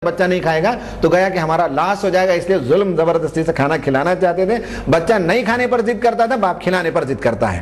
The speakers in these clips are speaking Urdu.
بچہ نہیں کھائے گا تو گیا کہ ہمارا لاس ہو جائے گا، اس لیے ظلم زبردستی سے کھانا کھلانا چاہتے تھے. بچہ نہیں کھانے پر ضد کرتا تھا، باپ کھلانے پر ضد کرتا ہے.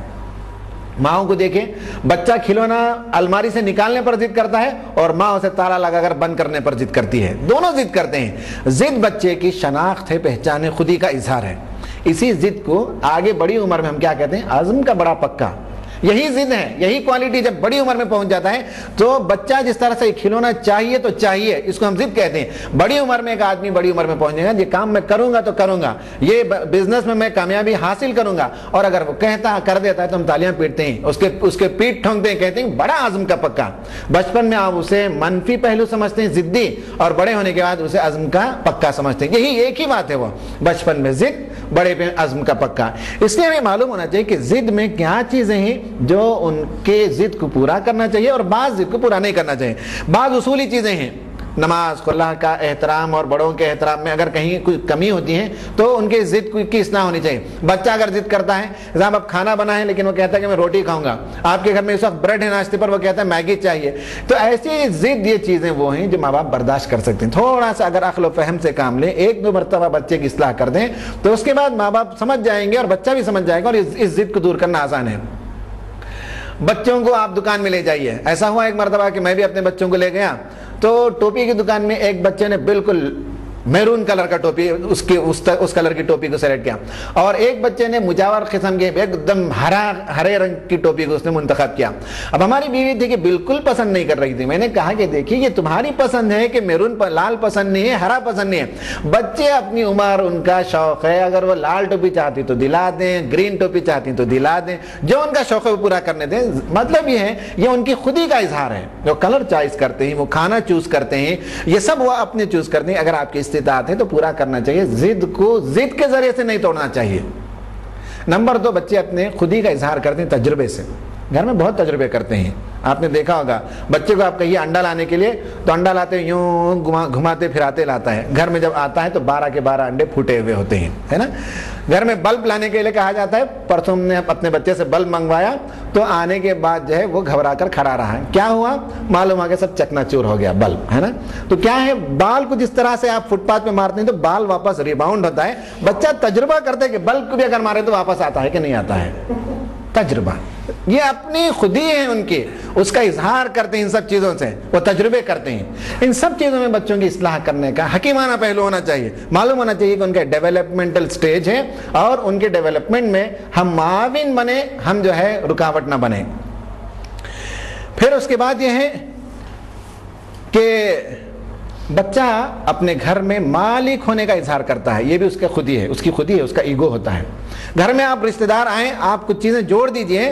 ماؤں کو دیکھیں، بچہ کھلونا الماری سے نکالنے پر ضد کرتا ہے اور ماں اسے تالا لگا کر بند کرنے پر ضد کرتی ہے. دونوں ضد کرتے ہیں. ضد بچے کی شناخت ہے، پہچان ہے، خودی کا اظہار ہے. اسی ضد کو آگے بڑی عمر میں ہم کیا کہتے ہیں؟ عزم کا بڑا پکا. یہی ضد ہے، یہی کوالٹی جب بڑی عمر میں پہنچ جاتا ہے تو بچہ جس طرح سے کھلونا چاہیے تو چاہیے، اس کو ہم ضد کہتے ہیں. بڑی عمر میں ایک آدمی بڑی عمر میں پہنچے گا، یہ کام میں کروں گا تو کروں گا، یہ بزنس میں کامیابی حاصل کروں گا، اور اگر وہ کہتا کر دیتا ہے تو ہم تالیاں پیٹتے ہیں، اس کے پیٹ ٹھونکتے ہیں، کہتے ہیں بڑا عزم کا پکا. بچپن میں آپ اسے منفی پہلو سمجھتے ہیں، ضدی، اور بڑے ہونے کے بعد اسے عزم کا پکا سمجھتے ہیں. یہی ایک ہی بات ہے، وہ بچپن میں ضد، بڑے پہ عزم کا پکا. اس لیے ہمیں معلوم ہونا چاہیے کہ ضد میں کیا چیزیں ہیں جو ان کے ضد کو پورا کرنا چاہیے اور بعض ضد کو پورا نہیں کرنا چاہیے. بعض اصولی چیزیں ہیں، نماز کو، اللہ کا احترام اور بڑوں کے احترام میں اگر کہیں کوئی کمی ہوتی ہے تو ان کے ضد کی اصلاح ہونی چاہیے. بچہ اگر ضد کرتا ہے، صاحب آپ کھانا بنائیں لیکن وہ کہتا ہے کہ میں روٹی کھاؤں گا، آپ کے گھر میں اس وقت بریڈ ہے ناشتے پر، وہ کہتا ہے میگی چاہیے، تو ایسی ضد، یہ چیزیں وہ ہیں جو ماں باپ برداشت کر سکتے ہیں. تھوڑا سا اگر عقل و فہم سے کام لیں، ایک دو مرتبہ بچے کی اصلاح کر دیں تو اس کے بعد ماں باپ سمجھ جائیں گے اور بچہ بھی سمجھ جائے گا، اور اس ضد کو دور کرنا آسان ہے. بچوں کو آپ دکان میں لے جائیے. ایسا ہوا ایک مرتبہ کہ میں بھی اپنے بچوں کو لے گیا تو ٹوپی کی دکان میں ایک بچے نے بالکل میرون کلر کا ٹوپی، اس کلر کی ٹوپی کو سلیکٹ کیا، اور ایک بچے نے مجاور قسم کے ایک دم ہرے رنگ کی ٹوپی کو اس نے منتخب کیا. اب ہماری بیوی تھی کہ بالکل پسند نہیں کر رہی تھی. میں نے کہا کہ دیکھیے یہ تمہاری پسند ہے کہ میرون لال پسند نہیں ہے، ہرا پسند نہیں ہے. بچے اپنی عمر، ان کا شوق ہے، اگر وہ لال ٹوپی چاہتی تو دلا دیں، گرین ٹوپی چاہتی تو دلا دیں، جو ان کا شوق ہے وہ پورا کرنے دیں. مطلب یہ ہے یہ ان کی خودی کا اظہار ہے. جو کلر چوائس کرتے ہیں، وہ کھانا چوز کرتے ہیں، یہ سب وہ اپنے چوز کرتے ہیں. اگر آپ کی استطاعت ہے تو پورا کرنا چاہیے. ضد کو ضد کے ذریعے سے نہیں توڑنا چاہیے. نمبر 2، بچے اپنے خودی کا اظہار کرتے ہیں تجربے سے. گھر میں بہت تجربے کرتے ہیں. آپ نے دیکھا ہوگا بچے کو آپ کہیے انڈا لانے کے لیے تو انڈا لاتے یوں گھماتے پھراتے لاتا ہے. گھر میں جب آتا ہے تو 12 کے 12 انڈے پھوٹے ہوئے ہوتے ہیں، ہے نا. گھر میں بلب لانے کے لیے کہا جاتا ہے، پرسوں ہم نے اپنے بچے سے بلب منگوایا تو آنے کے بعد جو ہے وہ گھبرا کر کھڑا رہا ہے. کیا ہوا؟ معلوم ہو کہ سب چکنا چور ہو گیا بلب، ہے نا. تو کیا ہے، بال کو جس طرح سے آپ فٹ پاتھ پہ مارتے ہیں تو بال واپس ریباؤنڈ ہوتا ہے. بچہ تجربہ کرتا ہے کہ بلب کو بھی اگر مارے تو واپس آتا ہے کہ نہیں آتا ہے. تجربہ، یہ اپنی خودی ہے ان کی، اس کا اظہار کرتے ہیں. ان سب چیزوں سے وہ تجربے کرتے ہیں. ان سب چیزوں میں بچوں کی اصلاح کرنے کا حکیمانہ پہلو ہونا چاہیے. معلوم ہونا چاہیے کہ ان کے ڈیولپمنٹل سٹیج ہے اور ان کے ڈیولپمنٹ میں ہم معاون بنے، ہم جو ہے رکاوٹ نہ بنے. پھر اس کے بعد یہ ہے کہ بچہ اپنے گھر میں مالک ہونے کا اظہار کرتا ہے. یہ بھی اس کی خودی ہے، اس کی خودی ہے، اس کا ایگو ہوتا ہے. گھر میں آپ رشتہ دار آئیں، آپ کچھ چیزیں جوڑ دیجئے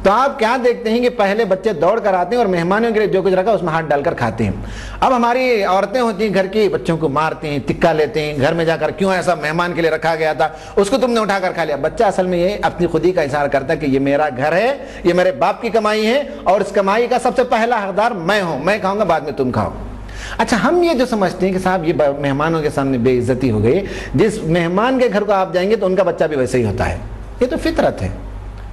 تو آپ کیا دیکھتے ہیں کہ پہلے بچے دوڑ کر آتے ہیں اور مہمانوں کے لیے جو کچھ رکھا اس میں ہاتھ ڈال کر کھاتے ہیں. اب ہماری عورتیں ہوتی ہیں گھر کی، بچوں کو مارتی ہیں، تکا لیتے ہیں گھر میں جا کر، کیوں ایسا مہمان کے لیے رکھا گیا تھا، اس کو تم نے اٹھا کر کھا لیا. بچہ اصل میں یہ اپنی خودی کا اظہار کرتا ہے کہ یہ میرا گھر ہے، یہ میرے باپ کی کمائی ہے اور اس کمائی کا سب سے پہلا حقدار میں ہوں، میں کھاؤں گا بعد میں تم کھاؤ. اچھا، ہم یہ جو سمجھتے ہیں کہ صاحب یہ مہمانوں کے سامنے بے عزتی ہو گئی، جس مہمان کے گھر کو آپ جائیں گے تو ان کا بچہ بھی ویسے ہی ہوتا ہے. یہ تو فطرت ہے.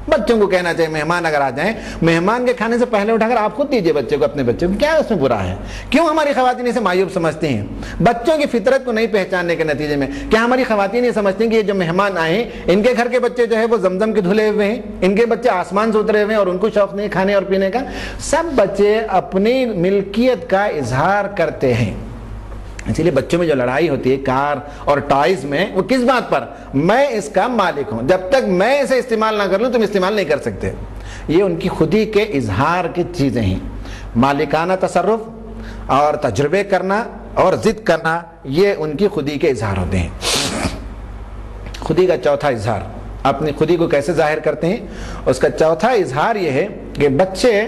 بچوں کو کہنا چاہیے مہمان اگر آ جائیں، مہمان کے کھانے سے پہلے اٹھا کر آپ خود دیجئے بچے کو، اپنے بچے کو. کیا اس میں برا ہے؟ کیوں ہماری خواتین اسے معیوب سمجھتی ہیں؟ بچوں کی فطرت کو نہیں پہچاننے کے نتیجے میں کیا ہماری خواتین یہ سمجھتی ہیں کہ یہ جو مہمان آئے ان کے گھر کے بچے جو ہے وہ زمزم کے دھلے ہوئے ہیں، ان کے بچے آسمان سے اترے ہوئے ہیں اور ان کو شوق نہیں کھانے اور پینے کا؟ سب بچے اپنی ملکیت کا اظہار کرتے ہیں. اسی لیے بچوں میں جو لڑائی ہوتی ہے کار اور ٹائز میں، وہ کس بات پر؟ میں اس کا مالک ہوں، جب تک میں اسے استعمال نہ کر لوں تم استعمال نہیں کر سکتے. یہ ان کی خودی کے اظہار کی چیزیں ہیں. مالکانہ تصرف اور تجربے کرنا اور ضد کرنا، یہ ان کی خودی کے اظہار ہوتے ہیں. خودی کا چوتھا اظہار، اپنی خودی کو کیسے ظاہر کرتے ہیں؟ اس کا چوتھا اظہار یہ ہے کہ بچے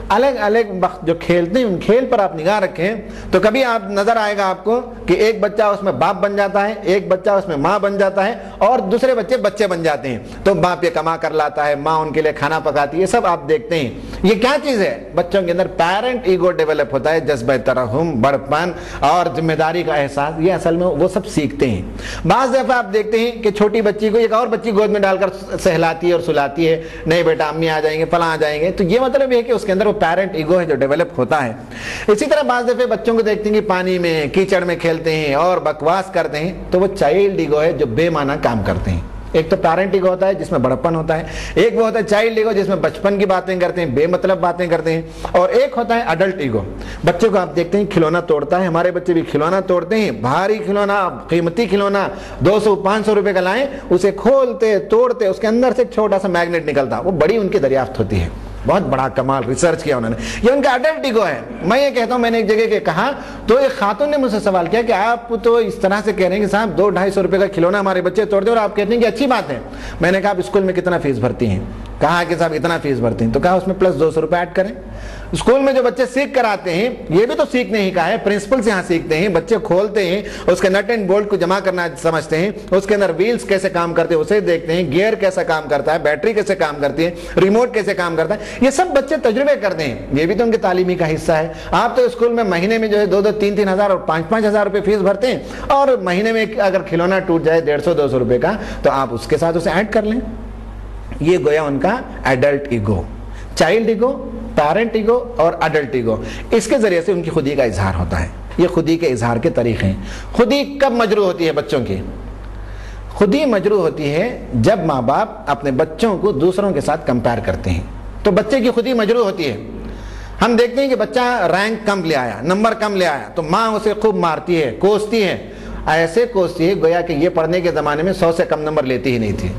الگ الگ وقت جو کھیلتے ہیں ان کھیل پر آپ نگاہ رکھیں تو کبھی آپ نظر آئے گا آپ کو کہ ایک بچہ اس میں باپ بن جاتا ہے، ایک بچہ اس میں ماں بن جاتا ہے اور دوسرے بچے بن جاتے ہیں. تو باپ یہ کما کر لاتا ہے، ماں ان کے لیے کھانا پکاتی ہے. یہ سب آپ دیکھتے ہیں. یہ کیا چیز ہے؟ بچوں کے اندر پیرنٹ ایگو ڈیولپ ہوتا ہے، جذبہ ترحم، بڑپن اور ذمہ داری کا احساس. یہ اصل میں وہ سب سیکھتے ہیں. بعض دفعہ آپ دیکھتے ہیں کہ چھوٹی بچی کو ایک اور بچی گود میں ڈال کر سہلاتی ہے اور سلاتی ہے، نہیں بیٹا امی آ جائیں گے، فلاں آ جائیں گے. تو یہ مطلب یہ ہے کہ اس کے اندر وہ پیرنٹ ایگو ہے جو ڈیولپ ہوتا ہے. اسی طرح بعض دفعے بچوں کو دیکھتے ہیں کہ پانی میں کیچڑ میں کھیلتے ہیں اور بکواس کرتے ہیں, تو وہ چائلڈ ایگو ہے جو بے معنی کام کرتے ہیں. ایک تو پیرنٹ ایگو ہوتا ہے جس میں بڑپن ہوتا ہے, ایک وہ ہوتا ہے چائلڈ ایگو جس میں بچپن کی باتیں کرتے ہیں, بے مطلب باتیں کرتے ہیں, اور ایک ہوتا ہے اڈلٹ ایگو. بچوں کو آپ دیکھتے ہیں کھلونا توڑتا ہے, ہمارے بچے بھی کھلونا توڑتے ہیں, بھاری کھلونا, قیمتی کھلونا 200-500 روپے کا لائیں, اسے کھولتے توڑتے, اس کے اندر سے ایک چھوٹا سا میگنیٹ نکلتا, وہ بڑی ان کی دریافت ہوتی ہے. بہت بڑا کمال ریسرچ کیا انہوں نے, یہ ان کا اڈلٹ ایگو ہے. میں یہ کہتا ہوں, میں نے ایک جگہ کہا تو ایک خاتون نے مجھ سے سوال کیا کہ آپ تو اس طرح سے کہہ رہے ہیں کہ صاحب 200-250 روپے کا کھلونا ہمارے بچے توڑ دیں اور آپ کہتے ہیں کہ اچھی بات ہے. میں نے کہا آپ اسکول میں کتنا فیس بھرتی ہیں؟ کہا کہ صاحب اتنا فیس بھرتی ہیں. تو کہا اس میں پلس 200 روپے ایڈ کریں. اسکول میں جو بچے سیکھ کر آتے ہیں, یہ بھی تو سیکھنے ہی کا ہے, پرنسپل سے یہاں سیکھتے ہیں. بچے کھولتے ہیں, اس کے نٹ اینڈ بولٹ کو جمع کرنا سمجھتے ہیں, اس کے اندر ویلز کیسے کام کرتے ہیں اسے دیکھتے ہیں, گیئر کیسا کام کرتا ہے, بیٹری کیسے کام کرتی ہے, ریموٹ کیسے کام کرتا ہے, یہ سب بچے تجربے کرتے ہیں. یہ بھی تو ان کے تعلیمی کا حصہ ہے. آپ تو اسکول میں مہینے میں جو ہے 2-3 ہزار اور 5 ہزار روپے فیس بھرتے ہیں, اور مہینے میں اگر کھلونا ٹوٹ جائے 150-200 روپے کا, تو آپ اس کے ساتھ اسے ایڈ کر لیں. یہ گویا ان کا adult ego, child ego, parent ego اور اڈلٹ ایگو. اس کے ذریعے سے ان کی خودی کا اظہار ہوتا ہے. یہ خودی کے اظہار کے طریقے ہیں. خودی کب مجروح ہوتی ہے بچوں کی؟ خودی مجروح ہوتی ہے جب ماں باپ اپنے بچوں کو دوسروں کے ساتھ کمپیئر کرتے ہیں, تو بچے کی خودی مجروح ہوتی ہے. ہم دیکھتے ہیں کہ بچہ رینک کم لے آیا, نمبر کم لے آیا, تو ماں اسے خوب مارتی ہے, کوستی ہے, ایسے کوستی ہے گویا کہ یہ پڑھنے کے زمانے میں 100 سے کم نمبر لیتی ہی نہیں تھی.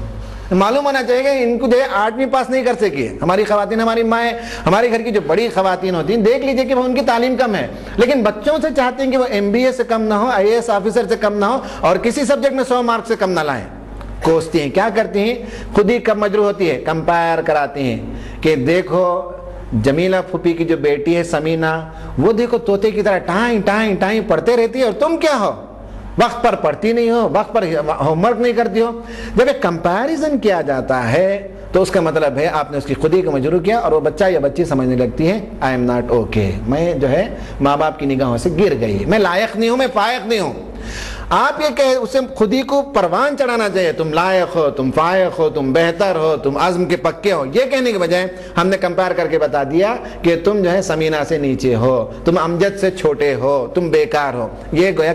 معلوم ہونا چاہیے کہ ان کو جو ہے 8ویں پاس نہیں کر سکی. ہماری خواتین, ہماری مائیں, ہماری گھر کی جو بڑی خواتین ہوتی ہیں, دیکھ لیجئے کہ وہ ان کی تعلیم کم ہے, لیکن بچوں سے چاہتے ہیں کہ وہ MBA سے کم نہ ہو, IAS آفیسر سے کم نہ ہو, اور کسی سبجیکٹ میں 100 مارک سے کم نہ لائیں. کوستی ہیں. کیا کرتی ہیں؟ خودی کب مجروح ہوتی ہے؟ کمپیئر کراتی ہیں کہ دیکھو جمیلہ پھوپھی کی جو بیٹی ہے سمینہ, وہ دیکھو طوطے کی طرح ٹائیں ٹائیں ٹائیں پڑھتے رہتی ہے, اور تم کیا ہو, وقت پر پڑھتی نہیں ہو, وقت پر ہوم ورک نہیں کرتی ہو. جب ایک کمپیریزن کیا جاتا ہے تو اس کا مطلب ہے آپ نے اس کی خودی کو مجروح کیا, اور وہ بچہ یا بچی سمجھنے لگتی ہے آئی ایم ناٹ اوکے, میں جو ہے ماں باپ کی نگاہوں سے گر گئی, میں لائق نہیں ہوں, میں فائق نہیں ہوں. آپ یہ کہ اسے خودی کو پروان چڑھانا چاہیے, تم لائق ہو, تم فائق ہو, تم بہتر ہو, تم عزم کے پکے ہو. یہ کہنے کے بجائے ہم نے کمپیئر کر کے بتا دیا کہ تم جو ہے سمینہ سے نیچے ہو, تم امجد سے چھوٹے ہو, تم بیکار ہو. یہ گویا